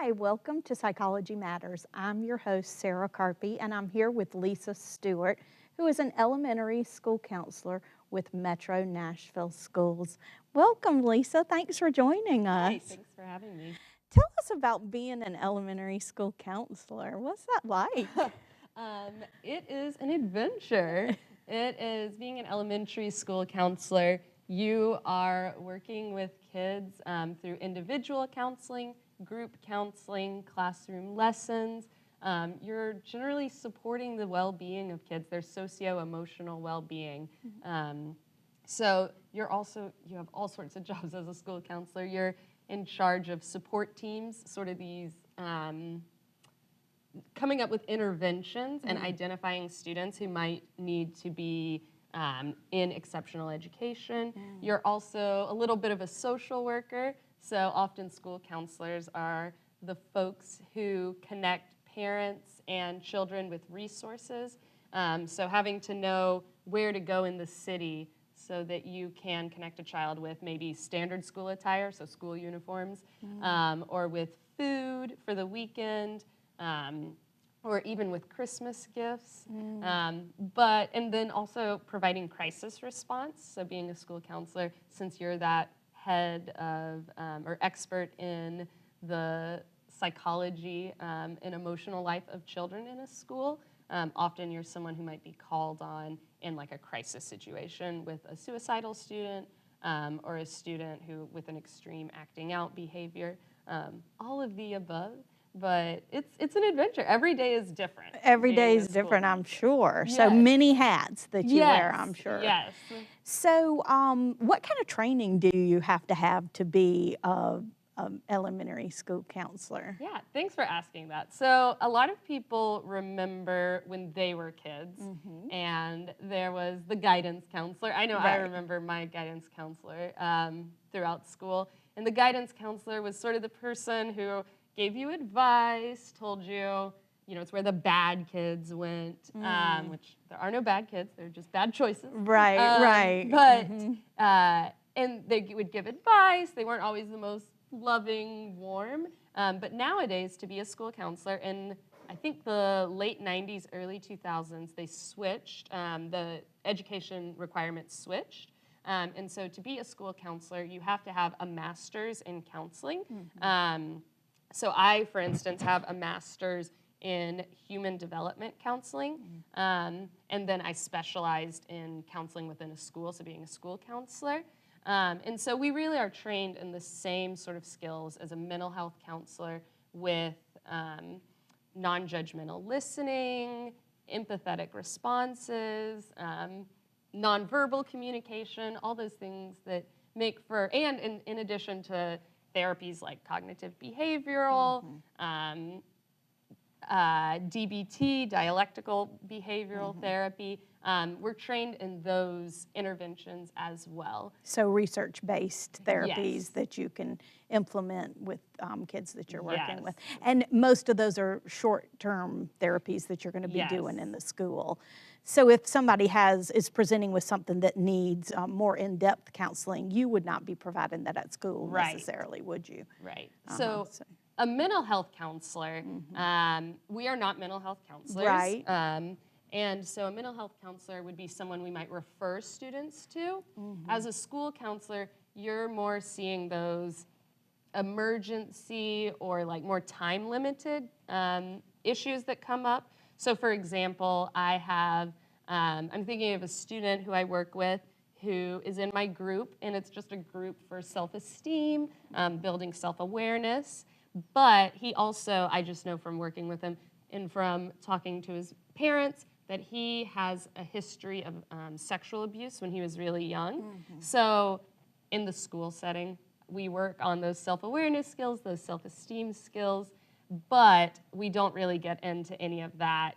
Hi, welcome to Psychology Matters. I'm your host, Sarah Carpy, and I'm here with Lisa Stewart, who is an elementary school counselor with Metro Nashville Schools. Welcome, Lisa. Thanks for joining us. Hi, thanks for having me. Tell us about being an elementary school counselor. What's that like? It is an adventure. It is being an elementary school counselor. You are working with kids through individual counseling, group counseling, classroom lessons. You're generally supporting the well-being of kids, their socio-emotional well-being. So you have all sorts of jobs as a school counselor. You're in charge of support teams, sort of these coming up with interventions and identifying students who might need to be in exceptional education. You're also a little bit of a social worker, so often school counselors are the folks who connect parents and children with resources. So having to know where to go in the city so that you can connect a child with maybe standard school attire, so school uniforms, or with food for the weekend, or even with Christmas gifts. And then also providing crisis response, so being a school counselor, since you're that head of or expert in the psychology and emotional life of children in a school, often you're someone who might be called on in like a crisis situation with a suicidal student or a student who with an extreme acting out behavior, all of the above. But it's an adventure. Every day is different. Every day being a is school different, I'm counselor. sure. So Yes. many hats that you wear, I'm Yes, sure. yes. So what kind of training do you have to be a elementary school counselor? Yeah, thanks for asking that. So a lot of people remember when they were kids and there was the guidance counselor. I know I Right. remember my guidance counselor throughout school. And the guidance counselor was sort of the person who gave you advice, told you, it's where the bad kids went, which there are no bad kids, they're just bad choices. Right. And they would give advice. They weren't always the most loving, warm. But nowadays, to be a school counselor, in I think the late 90s, early 2000s, they switched. The education requirements switched. And so to be a school counselor, you have to have a master's in counseling. So I, for instance, have a master's in human development counseling. And then I specialized in counseling within a school, so being a school counselor. And so we really are trained in the same sort of skills as a mental health counselor with non-judgmental listening, empathetic responses, nonverbal communication, all those things that make for, and in addition to therapies like cognitive behavioral, DBT, dialectical behavioral therapy. We're trained in those interventions as well. So research-based therapies Yes. that you can implement with kids that you're working Yes. with. And most of those are short-term therapies that you're going to be doing Yes. in the school. So if somebody is presenting with something that needs more in-depth counseling, you would not be providing that at school necessarily, would you? Right. So a mental health counselor, we are not mental health counselors. Right. And so a mental health counselor would be someone we might refer students to. As a school counselor, you're more seeing those emergency or like more time limited issues that come up. So for example, I'm thinking of a student who I work with who is in my group, and it's just a group for self-esteem, building self-awareness. But he also, I just know from working with him and from talking to his parents, that he has a history of sexual abuse when he was really young. So in the school setting, we work on those self-awareness skills, those self-esteem skills, but we don't really get into any of that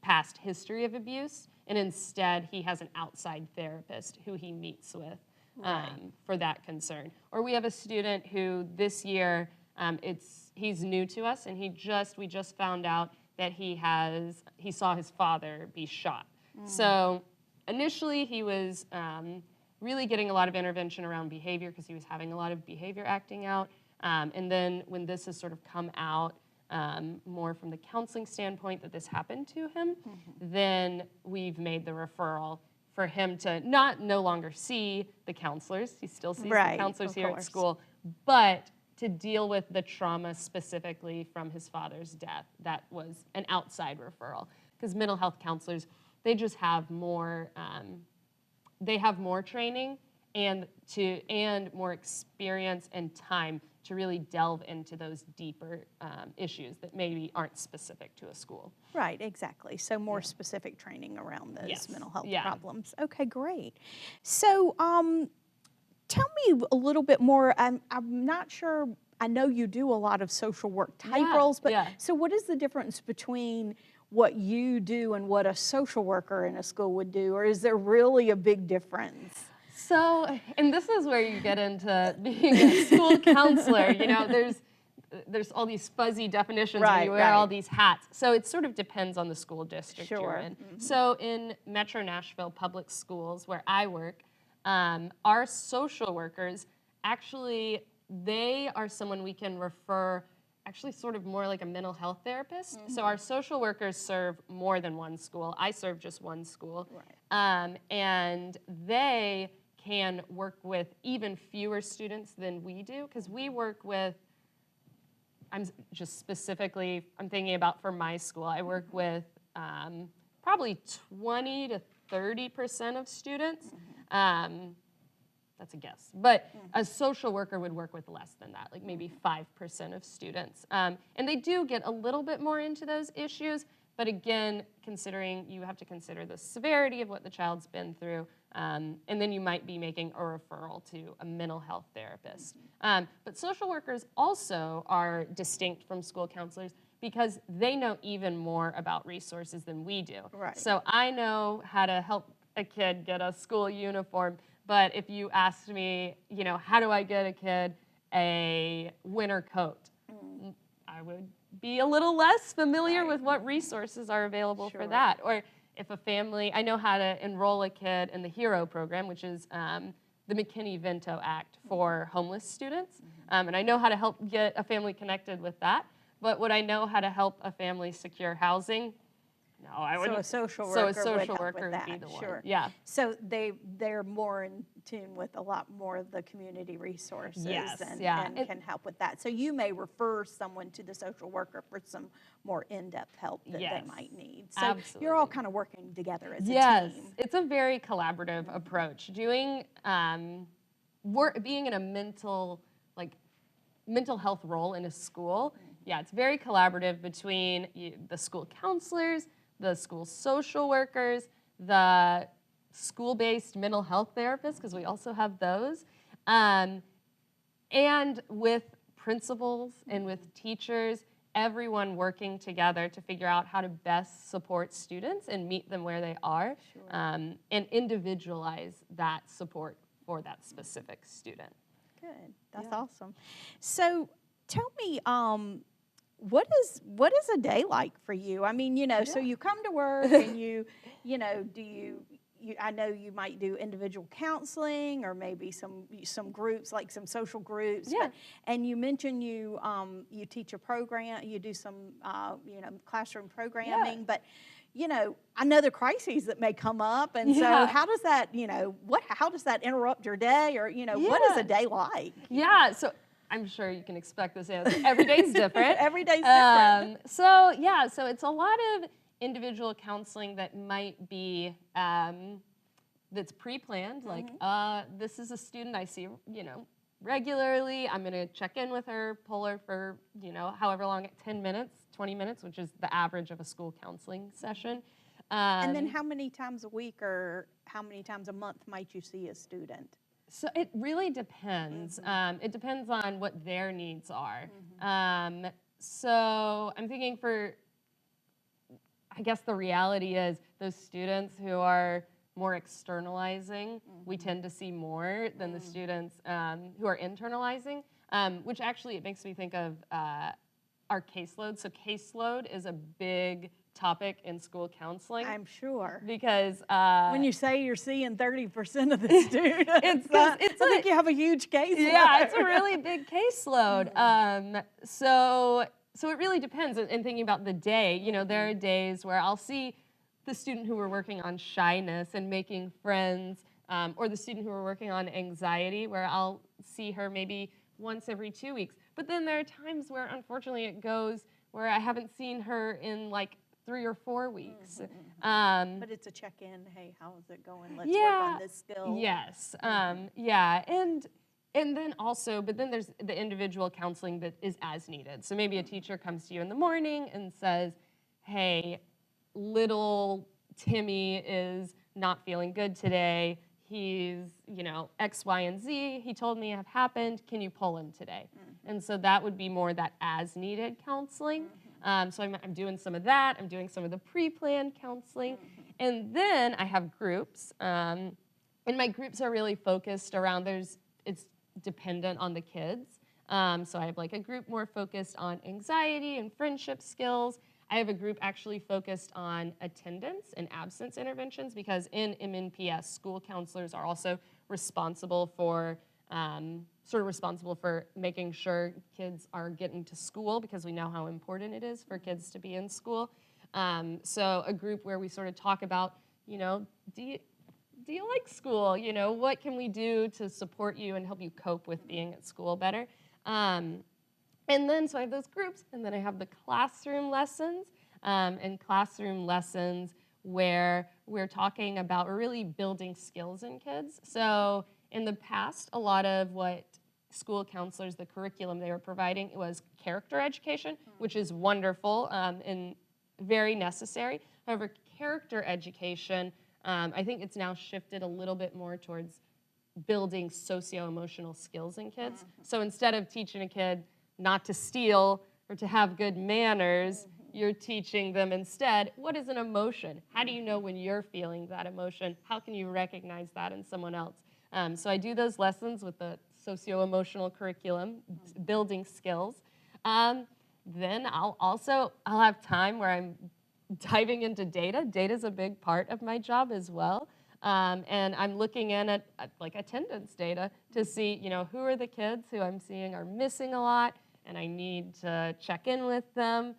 past history of abuse. And instead, he has an outside therapist who he meets with for that concern. Or we have a student who this year, he's new to us, and we just found out that he saw his father be shot. So initially he was really getting a lot of intervention around behavior because he was having a lot of behavior acting out. And then when this has sort of come out more from the counseling standpoint that this happened to him, then we've made the referral for him to no longer see the counselors. He still sees the counselors here at school, but to deal with the trauma specifically from his father's death. That was an outside referral. Because mental health counselors, they just have more, they have more training and more experience and time to really delve into those deeper issues that maybe aren't specific to a school. Right, exactly. So more specific training around those mental health problems. Okay, great. So tell me a little bit more. I'm not sure. I know you do a lot of social work type roles, but so what is the difference between what you do and what a social worker in a school would do, or is there really a big difference? So, and this is where you get into being a school counselor. You know, there's all these fuzzy definitions where you wear all these hats. So it sort of depends on the school district you're in. So in Metro Nashville Public Schools, where I work, our social workers, actually, they are someone we can refer, actually sort of more like a mental health therapist. So our social workers serve more than one school. I serve just one school. And they can work with even fewer students than we do, because we work with, I'm thinking about for my school, I work with probably 20 to 30% of students. That's a guess. But a social worker would work with less than that, like maybe 5% of students. And they do get a little bit more into those issues, but again, you have to consider the severity of what the child's been through, and then you might be making a referral to a mental health therapist. But social workers also are distinct from school counselors because they know even more about resources than we do. So I know how to help a kid get a school uniform, but if you asked me, you know, how do I get a kid a winter coat? I would be a little less familiar with what resources are available for that. Or if a family, I know how to enroll a kid in the HERO program, which is the McKinney-Vento Act for homeless students. And I know how to help get a family connected with that. But would I know how to help a family secure housing? No, I wouldn't. So a social worker would that. be the one. Sure. Yeah. So they're more in tune with a lot more of the community resources and can help with that. So you may refer someone to the social worker for some more in-depth help that they might need. So you're all kind of working together as a team. Yes, it's a very collaborative approach. Doing being in a mental health role in a school. Yeah, it's very collaborative between the school counselors, the school social workers, the school-based mental health therapists, because we also have those, and with principals and with teachers, everyone working together to figure out how to best support students and meet them where they are, and individualize that support for that specific student. Good, that's awesome. So tell me, what is a day like for you? I mean, you know, so you come to work and you know, I know you might do individual counseling or maybe some groups, like some social groups. And you mentioned you teach a program, you do some classroom programming, but you know, I know the crises that may come up, and so how does that how does that interrupt your day, or what is a day like? Yeah, so I'm sure you can expect this answer. Every day's different. Every day's different. So it's a lot of individual counseling that might be that's pre-planned. Like, this is a student I see, regularly. I'm going to check in with her, pull her for, however long, 10 minutes, 20 minutes, which is the average of a school counseling session. And then how many times a week or how many times a month might you see a student? So it really depends. It depends on what their needs are. So I'm thinking I guess the reality is those students who are more externalizing, we tend to see more than the students who are internalizing, which actually it makes me think of our caseload. So caseload is a big topic in school counseling. I'm sure. Because when you say you're seeing 30% of the students, I think you have a huge caseload. Yeah, it's a really big caseload. So it really depends. And thinking about the day, you know, there are days where I'll see the student who we're working on shyness and making friends, or the student who we're working on anxiety, where I'll see her maybe once every 2 weeks. But then there are times where, unfortunately, it goes where I haven't seen her in like 3 or 4 weeks. But it's a check-in. Hey, how is it going? Let's work on this skill. Yes. Yeah. And then also, but then there's the individual counseling that is as needed. So maybe a teacher comes to you in the morning and says, hey, little Timmy is not feeling good today. He's, you know, X, Y, and Z. He told me have happened. Can you pull him today? And so that would be more that as needed counseling. So I'm doing some of that. I'm doing some of the pre-planned counseling. And then I have groups. And my groups are really focused around, it's dependent on the kids. So I have like a group more focused on anxiety and friendship skills. I have a group actually focused on attendance and absence interventions, because in MNPS, school counselors are also responsible for making sure kids are getting to school, because we know how important it is for kids to be in school. So a group where we sort of talk about, you know, do you like school? You know, what can we do to support you and help you cope with being at school better? And then, so I have those groups, and then I have the classroom lessons, and classroom lessons where we're talking about, we're really building skills in kids. So in the past, a lot of what school counselors, the curriculum they were providing, it was character education, which is wonderful and very necessary. However, character education, I think it's now shifted a little bit more towards building socio-emotional skills in kids. So instead of teaching a kid not to steal or to have good manners, you're teaching them instead, what is an emotion? How do you know when you're feeling that emotion? How can you recognize that in someone else? So I do those lessons with the socio-emotional curriculum, building skills. Then I'll have time where I'm diving into data. Data's a big part of my job as well. And I'm looking in at like attendance data to see, you know, who are the kids who I'm seeing are missing a lot, and I need to check in with them.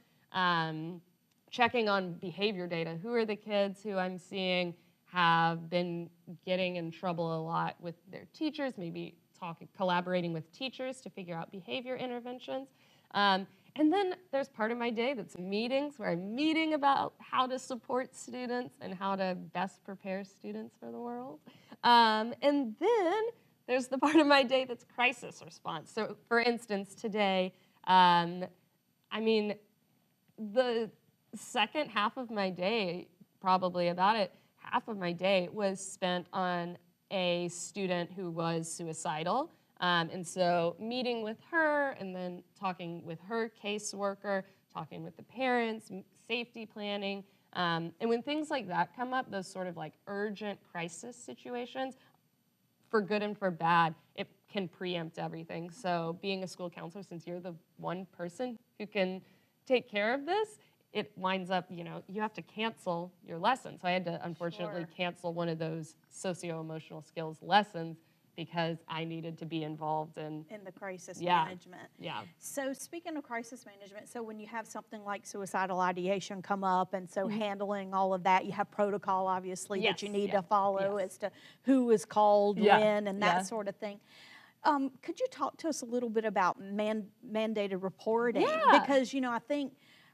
Checking on behavior data. Who are the kids who I'm seeing have been getting in trouble a lot with their teachers, maybe collaborating with teachers to figure out behavior interventions. And then there's part of my day that's meetings, where I'm meeting about how to support students and how to best prepare students for the world. And then there's the part of my day that's crisis response. So for instance, today, the second half of my day, probably half of my day was spent on a student who was suicidal. And so meeting with her and then talking with her caseworker, talking with the parents, safety planning. And when things like that come up, those sort of like urgent crisis situations, for good and for bad, it can preempt everything. So being a school counselor, since you're the one person who can take care of this, it winds up, you know, you have to cancel your lesson. So I had to unfortunately cancel one of those socio-emotional skills lessons because I needed to be involved in the crisis management. Yeah. So speaking of crisis management, so when you have something like suicidal ideation come up, and so handling all of that, you have protocol, obviously, that you need to follow as to who is called when and that sort of thing. Could you talk to us a little bit about mandated reporting? Yeah. Because, you know, I think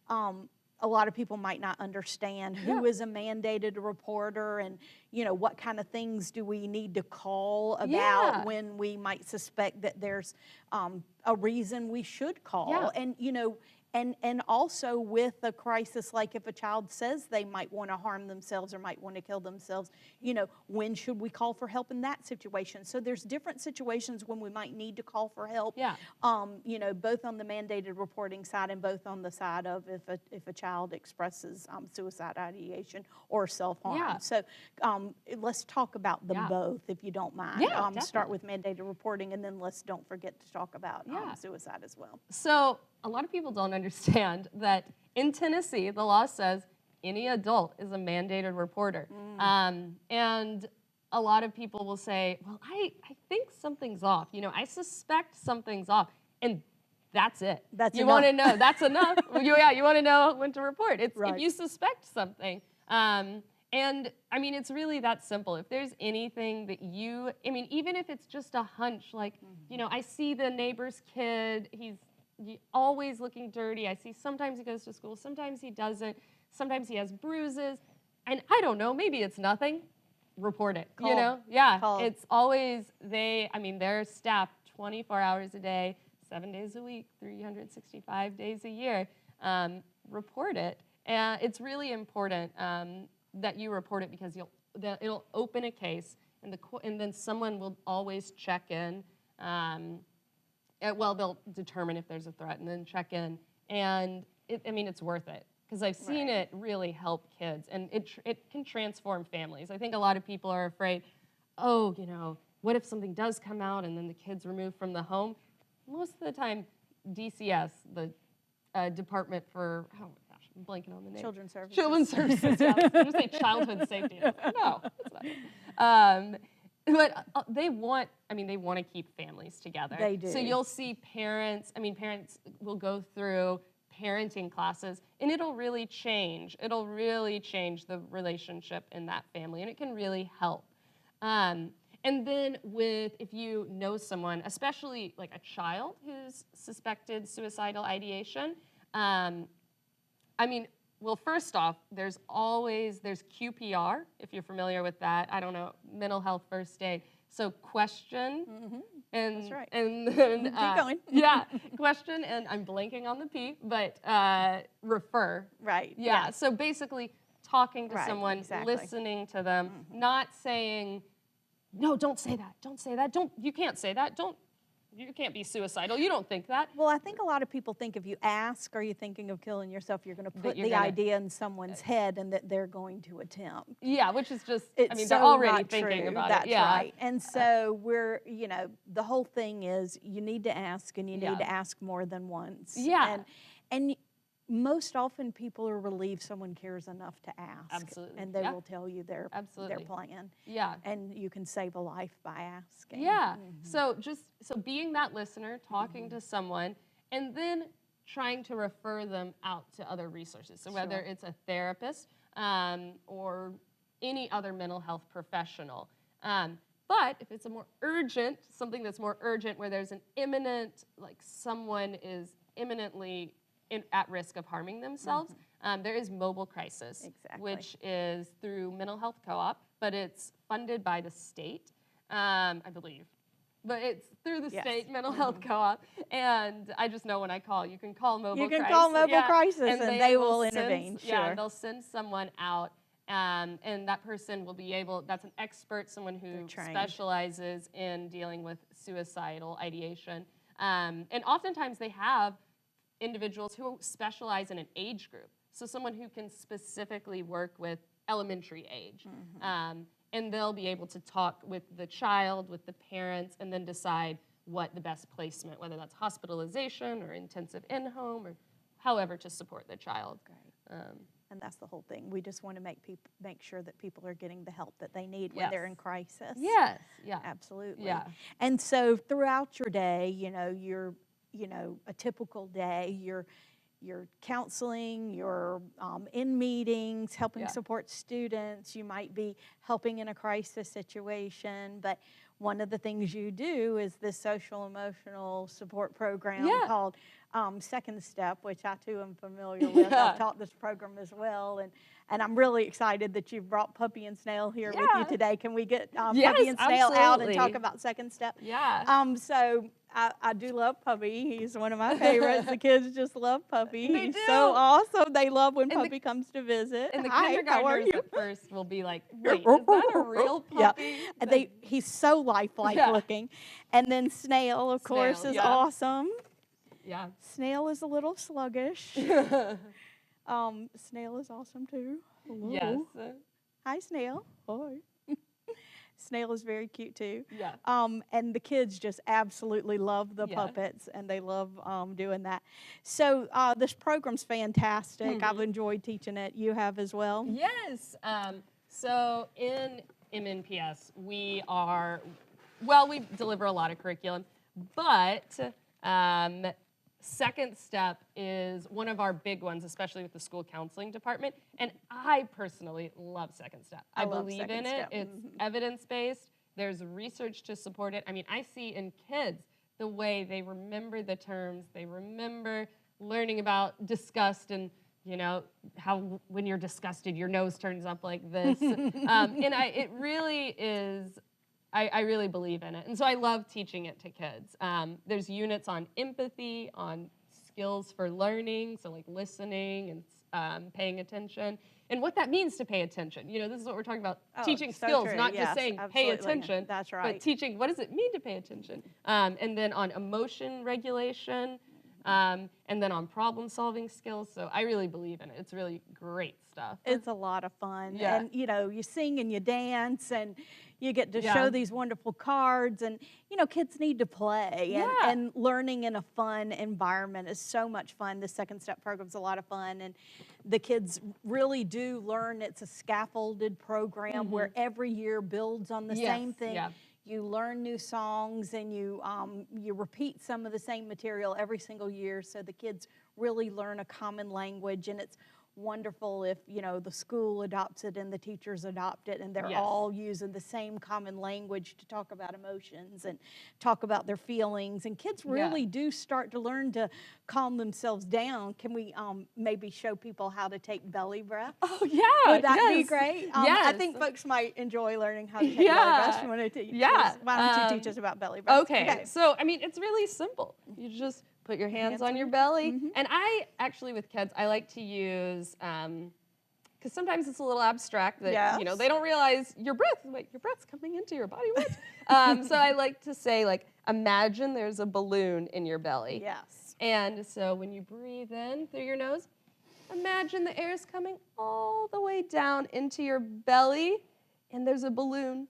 a lot of people might not understand who is a mandated reporter, and, you know, what kind of things do we need to call about when we might suspect that there's a reason we should call. And, you know, and also with a crisis, like if a child says they might want to harm themselves or might want to kill themselves, you know, when should we call for help in that situation? So there's different situations when we might need to call for help, you know, both on the mandated reporting side and both on the side of if a child expresses suicide ideation or self-harm. So let's talk about them both, if you don't mind. Start with mandated reporting, and then don't forget to talk about suicide as well. So a lot of people don't understand that in Tennessee, the law says any adult is a mandated reporter. And a lot of people will say, well, I think something's off. You know, I suspect something's off. And that's it. That's you enough. want to know. That's enough. You want to know when to report. It's Right. if you suspect something. And I mean, it's really that simple. If there's anything that even if it's just a hunch, like, you know, I see the neighbor's kid, he's always looking dirty. I see sometimes he goes to school, sometimes he doesn't, sometimes he has bruises. And I don't know, maybe it's nothing. Report it, you know? Yeah, it's always, they're staffed 24 hours a day, 7 days a week, 365 days a year. Report it. And it's really important that you report it because it'll open a case, and then someone will always check in. They'll determine if there's a threat and then check in. And it's worth it because I've seen it really help kids, and it can transform families. I think a lot of people are afraid, oh, you know, what if something does come out and then the kid's removed from the home? Most of the time, DCS, the Department for, oh my gosh, I'm blanking on the name. Children's Services. Children's Services, yeah. I was going to say childhood safety. No, that's not it. But they want to keep families together. They do. So you'll see parents will go through parenting classes, and it'll really change the relationship in that family, and it can really help. And then if you know someone, especially like a child who's suspected suicidal ideation, first off, there's QPR, if you're familiar with that. I don't know, mental health first aid. So question, and that's right. And then keep going. Yeah, question, and I'm blanking on the P, but refer. Right. Yeah. So basically, talking to someone, exactly. listening to them, not saying, no, don't say that. Don't say that. You can't say that. You can't be suicidal. You don't think that. Well, I think a lot of people think if you ask, are you thinking of killing yourself, you're going to put the idea in someone's head and that they're going to attempt. Yeah, which is just, It's they're so already not thinking true. about That's it. Yeah. right. And so the whole thing is you need to ask, and you need to ask more than once. Yeah. And most often people are relieved someone cares enough to ask. Absolutely. And they will tell you their plan. Yeah. And you can save a life by asking. Yeah. So being that listener, talking to someone, and then trying to refer them out to other resources. So whether it's a therapist or any other mental health professional. But if it's something that's more urgent, where there's an imminent, like someone is imminently at risk of harming themselves, there is mobile crisis, which is through Mental Health Co-op, but it's funded by the state, I believe. But it's through the state Mental Health Co-op, and I just know when I call, you can call mobile crisis. You can call mobile crisis, and they will intervene. Yeah, they'll send someone out, and that person will be that's an expert, someone who specializes in dealing with suicidal ideation. And oftentimes they have individuals who specialize in an age group. So someone who can specifically work with elementary age. And they'll be able to talk with the child, with the parents, and then decide what the best placement, whether that's hospitalization or intensive in-home or however to support the child. And that's the whole thing. We just want to make sure that people are getting the help that they need when they're in crisis. Yes, yeah. Absolutely. Yeah. And so throughout your day, you're a typical day, you're counseling, you're in meetings, helping support students, you might be helping in a crisis situation, but one of the things you do is this social emotional support program called Second Step, which I too am familiar with. I've taught this program as well, and I'm really excited that you've brought Puppy and Snail here with you today. Can we get Puppy and Snail out and talk about Second Step? Yeah. So I do love Puppy. He's one of my favorites. The kids just love Puppy. They He's do. so awesome. They love when Puppy comes to visit. And the Hi, how are kindergartners you? at first will be like, wait, is that a real puppy? And he's so lifelike looking. And then Snail, of course, is awesome. Yeah. Snail is a little sluggish. Snail is awesome too. Hello. Yes. Hi, Snail. Hi. Snail is very cute too. Yeah. And the kids just absolutely love the Yeah. puppets, and they love doing that. So this program's fantastic. I've enjoyed teaching it. You have as well? Yes. So in MNPS, we deliver a lot of curriculum, but Second Step is one of our big ones, especially with the school counseling department. And I personally love Second Step. I love believe Second in it. Step. It's evidence-based. There's research to support it. I mean, I see in kids the way they remember the terms, they remember learning about disgust and how when you're disgusted, your nose turns up like this. It really is, I really believe in it. And so I love teaching it to kids. There's units on empathy, on skills for learning, so like listening and paying attention, and what that means to pay attention. This is what we're talking about, teaching so skills, true. not Yes, just saying absolutely. pay attention, That's right. but teaching what does it mean to pay attention. And then on emotion regulation, and then on problem-solving skills. So I really believe in it. It's really great stuff. It's a lot of fun. Yeah. And, you sing and you dance and you get to show these wonderful cards. And, kids need to play. And learning in a fun environment is so much fun. The Second Step program's a lot of fun. And the kids really do learn. It's a scaffolded program where every year builds on the same thing. Yeah. You learn new songs, and you repeat some of the same material every single year, so the kids really learn a common language. And it's wonderful if the school adopts it and the teachers adopt it, and they're all using the same common language to talk about emotions and talk about their feelings. And kids really do start to learn to calm themselves down. Can we maybe show people how to take belly breaths? Oh yeah, Would that be great? I think folks might enjoy learning how to take belly breaths. You want to teach us? Why don't you teach us about belly breaths? Okay. So I mean, it's really simple. You just put your hands on your belly. And I actually, with kids, I like to use, because sometimes it's a little abstract that, they don't realize your breath's coming into your body, what? So I like to say, like, imagine there's a balloon in your belly. Yes. And so when you breathe in through your nose, imagine the air is coming all the way down into your belly, and there's a balloon,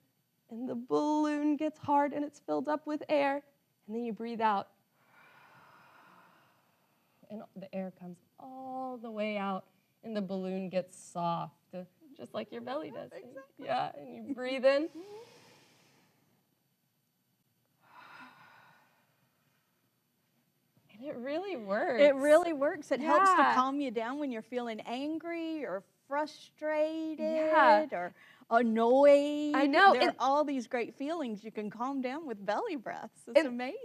and the balloon gets hard and it's filled up with air, and then you breathe out. And the air comes all the way out, and the balloon gets soft, just like your belly does. Exactly. Yeah, and you breathe in. And it really works. It really works. It helps to calm you down when you're feeling angry or frustrated or annoyed. I know. There are all these great feelings you can calm down with belly breaths. It's amazing.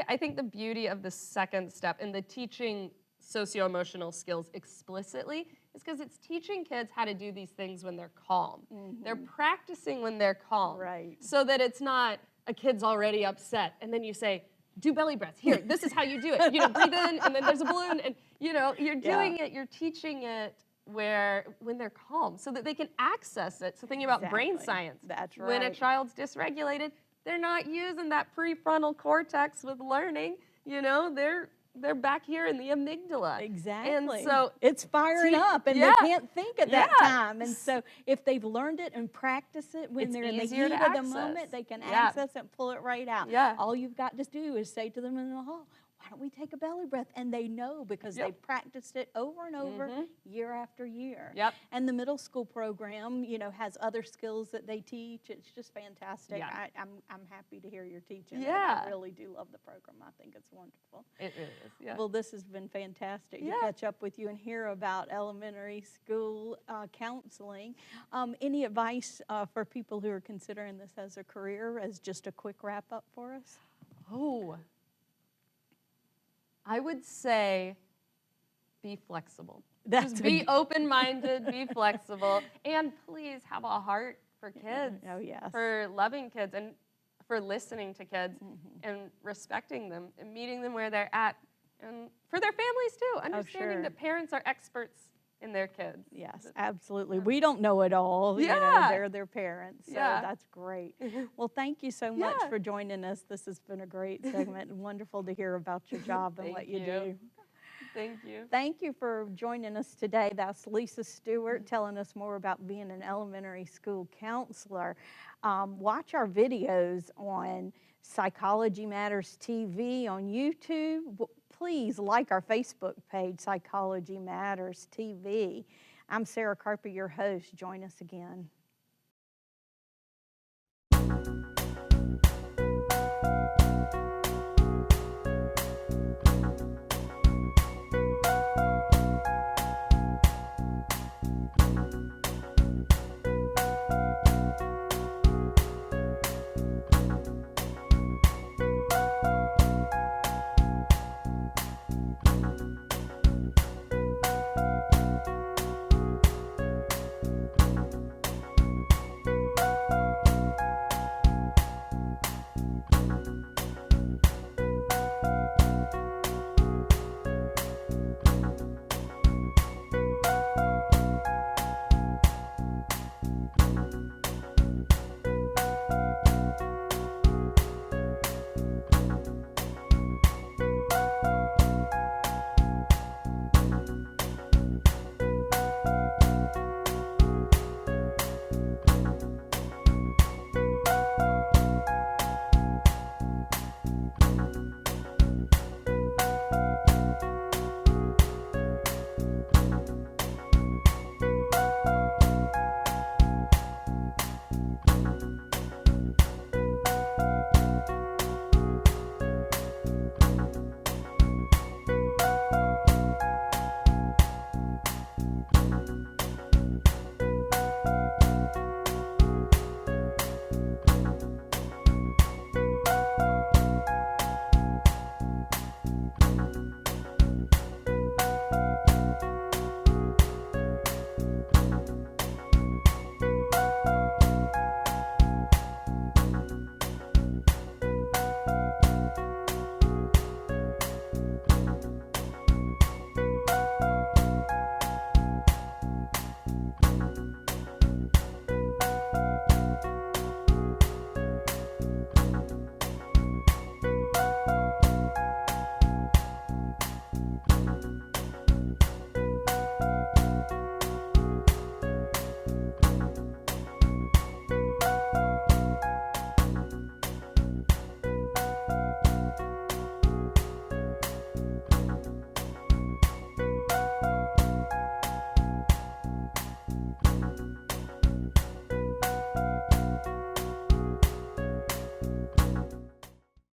I think the beauty of the Second Step and the teaching socio-emotional skills explicitly is because it's teaching kids how to do these things when they're calm. They're practicing when they're calm. Right. So that it's not a kid's already upset and then you say, do belly breaths. Here, this is how you do it. Breathe in and then there's a balloon and you're doing it, you're teaching it when they're calm so that they can access it. So thinking about brain science. That's right. When a child's dysregulated, they're not using that prefrontal cortex with learning. They're back here in the amygdala. Exactly. And so it's firing up and they can't think at that time. And so if they've learned it and practice it when they're in the heat of the moment, they can access it and pull it right out. Yeah. All you've got to do is say to them in the hall, why don't we take a belly breath? And they know because they've practiced it over and over, year after year. Yep. And the middle school program, has other skills that they teach. It's just fantastic. Yeah. I'm happy to hear you're teaching. Yeah. I really do love the program. I think it's wonderful. It really is. Yeah. Well, this has been fantastic to catch up with you and hear about elementary school counseling. Any advice for people who are considering this as a career, as just a quick wrap up for us? Oh. I would say be flexible. Just be open-minded, be flexible, and please have a heart for kids. Oh, yes. For loving kids and for listening to kids and respecting them and meeting them where they're at. And for their families too, understanding that parents are experts in their kids. Yes, absolutely. We don't know it all. They're their parents. So that's great. Well, thank you so much for joining us. This has been a great segment and wonderful to hear about your job and what you do. Thank you. Thank you for joining us today. That's Lisa Stewart telling us more about being an elementary school counselor. Watch our videos on Psychology Matters TV on YouTube. Please like our Facebook page, Psychology Matters TV. I'm Sarah Carpy, your host. Join us again.